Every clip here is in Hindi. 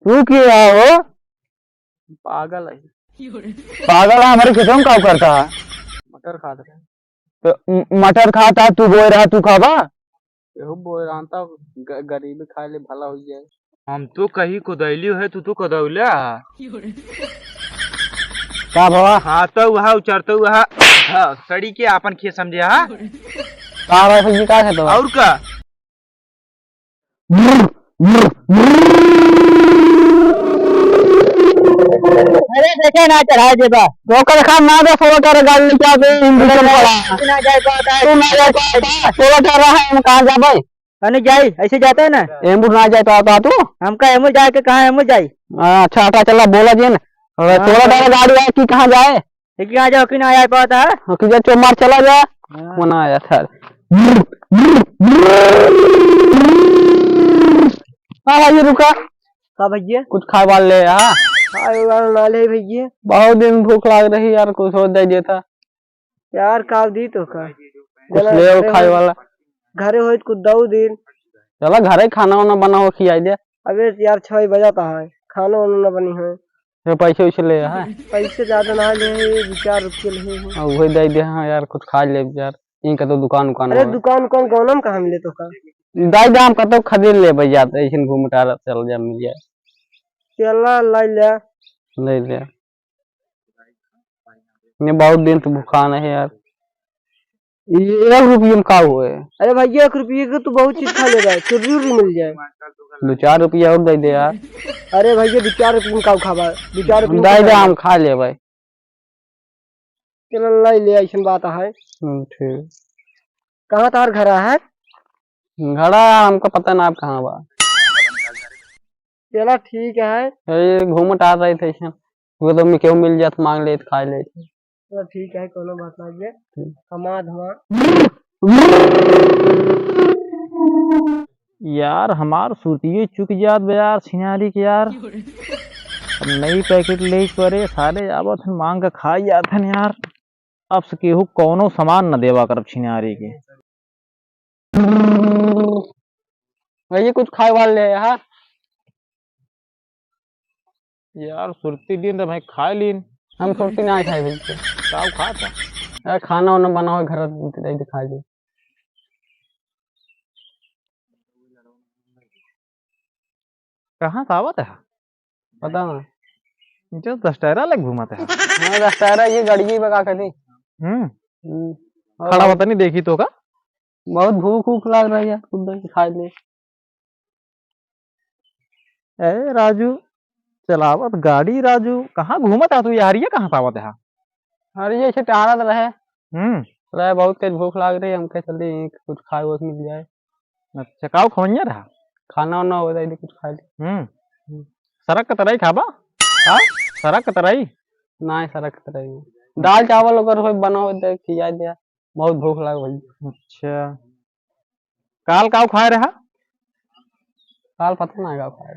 तू क्या हो? पागल है। पागल है, हमारे खेतों में काम करता है। मटर खा रहे हैं। तो मटर खाता तू बोल रहा तू खाबा। एहू बोल रहा था गरीबी खाए ले भला हो जाए। हम तो कहीं कुदैली है, तू तो कुदौला क्या भवा? खाता वहा उचरता वहा। हाँ, सड़ी के आपन खे समझे हा। कहा भाई सब्जी क्या खेतो और का अरे देखे ना चढ़ा जेबा तो कर खा ना दे सोलो कर गाड़ी क्या पे इंडियन पड़ा ना जाए पाता है। तू ना जाए पाता सोलो कर रहा है, हम कहां जा भाई? अने जाई ऐसे जाता है ना। एम्बू ना जाए पाता तू। हमका एमो जाए के कहा एमो जाई। अच्छा अच्छा चला बोला जी ने। और सोलो कर गाड़ी है कि कहां जाए? लेकिन आ जाओ कि ना आ पाता है। कि जा चोमार चला जा मना आया था। हाँ भाई रुका का भैया कुछ खा वाल ले। हाँ ना ले भैया। बहुत दिन भूख लाग रही यार, कुछ हो दे देता यार का दी तो का कुछ ले वो खाए वाला। घरे हो कुछ दो दिन। चला घरे खाना वाना बना हो खिलाई दे। अबे यार 6 बजाता है खाना वाना ना बनी है। तो पैसे वैसे ले है पैसे ज्यादा ना ले 4 रुपये ले हैं। वही दे दे। हाँ यार कुछ खा ले यार, इनका तो दुकान उकान अरे दुकान कौन गौनम कहाँ मिले तो का। दाई दाम का तो खरीद ले भाई, जाते ऐसे घूमटा चल जा मिल जाए। चला लाई ले। ले ले ये बहुत दिन तो भूखा नहीं यार। ये 1 रुपये में का हुए? अरे भैया 1 रुपये का तो बहुत चीज खा ले रहा है, चुर्री उर्री मिल जाए। 2-4 रुपया और दे दे यार। अरे भैया 2-4 रुपये में का खावा 2-4 रुपये दाई दाम खा ले भाई। चला लाई ले ऐसा बात है। ठीक कहाँ तार घर है? घड़ा हमको पता ना आप कहाँ बा। चला ठीक है। ये घूमट आ रहे थे ऐसे वो तो क्यों मिल जात मांग ले खा ले। चला ठीक है कोनो बात ना है। कमा धमा यार हमार सुरतिये चुक जात बे यार छिनारी के यार। अब नई पैकेट ले करे सारे आवत हन मांग के खाई जात हन यार। अब से केहू कौनो सामान न देवा करब छिनारी के। भैया कुछ खाए वाले ले यार। यार सुरती दिन तो भाई खाए लीन। हम छोटी ना खाए भैया। का खाता यार खाना वाना बना हो घर दिखा दे। कहाँ से आवत है? पता ना जो दस्तारा लग घूमत है। हाँ रास्ता ये गाड़ी बगा कर दी। खड़ा होता नहीं देखी तो का। बहुत भूख भूख लग रही है खुद खा ले। ए राजू चलावत गाड़ी राजू कहाँ घूमत है तू यार, ये कहाँ से आवत है? अरे ये ऐसे टहरा रहे हम्म रहे बहुत तेज भूख लग रही है, हम कह चले कुछ खाए वो मिल जाए। अच्छा काव खवैया रहा। खाना वाना हो जाए कुछ खा ले। सरक के तरई खाबा। हाँ सरक के तरई ना सड़क तरह दाल चावल अगर हो बना हो तो खिला दिया। बहुत भूख लग भाई। अच्छा काल काव खाए रहा। काल पता ना खाए।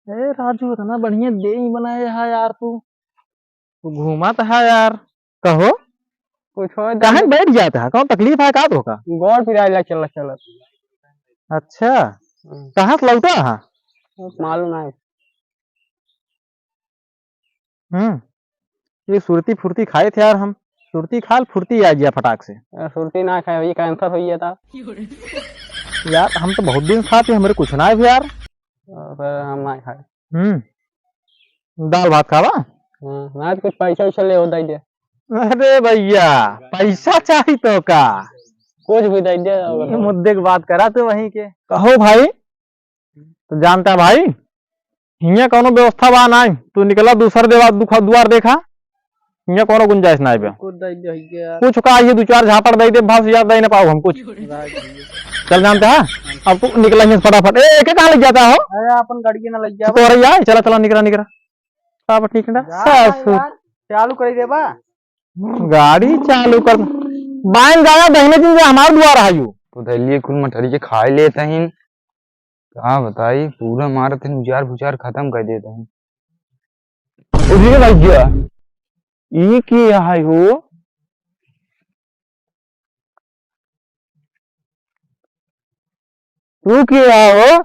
ए राजू इतना बढ़िया दे ही बनाया है यार तू घूमा तो है यार। कहो कुछ हो कहाँ बैठ जाता है, कौन तकलीफ है का तो का। गौर फिर चल चल। अच्छा कहाँ से लौटा है? मालूम है। ये सुरती फुर्ती खाए थे यार हम। सुरती खाल फुर्ती आ गया फटाक से। सुरती ना खाए ये कैंसर हो गया था। यार हम तो बहुत दिन खाते हमारे कुछ ना है भी यार। फिर हम ना खाए। दाल भात खावा। ना कुछ पैसा वैसा ले हो दे दे। अरे भैया पैसा चाहिए तो का कुछ भी दे दे। ये मुद्दे की बात करा तो वहीं के कहो भाई। तो जानता भाई हिया कोनो व्यवस्था बा ना तू निकला दूसर द्वार देखा। हिया कोनो गुंजाइश ना है। कुछ का ये 2-4 झापड़ दे दे भाव से ज्यादा दे ना पाओ हम कुछ। चल जानता है अब तू निकला फटाफट। ए के कहाँ लग जाता हो? अरे अपन गाड़ी ना लग जा तो अरे यार चला चला निकला निकला अब ठीक है चालू कर दे बा। गाड़ी चालू कर बाइन जाया दहने दिन से हमारे द्वार है यू तो दलिए कुल मठरी के खाए लेते हैं। क्या बताई पूरा मारत हैं बुचार बुचार खत्म कर देते हैं। उधर लग गया ये क्या है हो? तू क्या हो?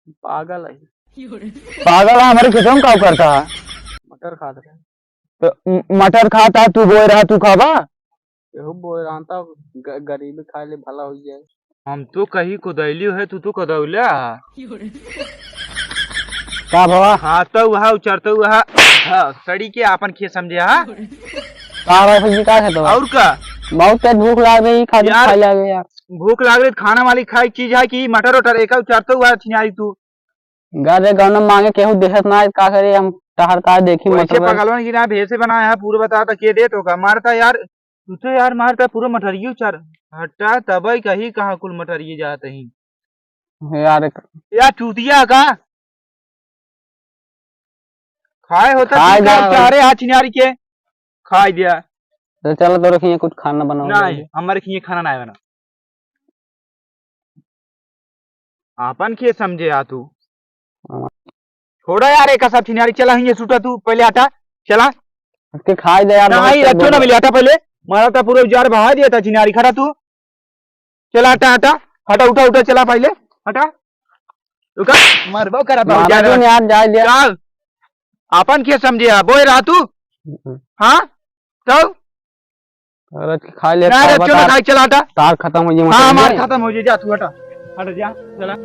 पागल है, पागल है, हमारे खेतों में काम करता है। मटर खाते रहे। तो मटर खाता तू बोल रहा तू खाबा। एहू बोल रहा था गरीबी खाए ले भला हो जाए। हम तो कहीं कुदैली है, तू तो कदौलिया का बाबा खाता हुआ उचरता हुआ सड़ी के आपन खे समझे हा। का सब्जी का है तो और का बहुत तेज भूख लाग रही खा यार, खा लागे यार। भूख लाग रही खाना वाली खाई चीज है कि मटर उटर एक उचरता हुआ छिनाई तू गारे गाँव में मांगे केहू देहत ना का करे हम टहरता देखी वैसे मटर पगलवन की ना भेसे बनाया है पूरा बता के दे तो का मारता यार तू तो यार मारता पूरा मटरियो उचर हटा तबई कहीं कहाँ कुल मटरिए जाते ही यार चूतिया का खाए होता खाए तू जा का चारे हाथ छिनारी के खाए दिया तो चलो तो रखिए कुछ खाना बनाओ नहीं हमारे खिए खाना नहीं बना आपन के समझे आ तू छोड़ा यार एक सब छिनारी चला ही सूटा तू पहले हटा चला उसके खाए दे यार नहीं रखो ना मिले हटा पहले मारा था पूरा जार बहा दिया था छिनारी खड़ा तू चला हटा हटा हटा उठा उठा चला पहले हटा रुका मरबो करा यार जा लिया चल आपन के समझे आ बोल रहा तू हाँ तो खा ले चला हटा तार खत्म हो हाँ हमारा खत्म हो जाए जा तू हटा हट जा चला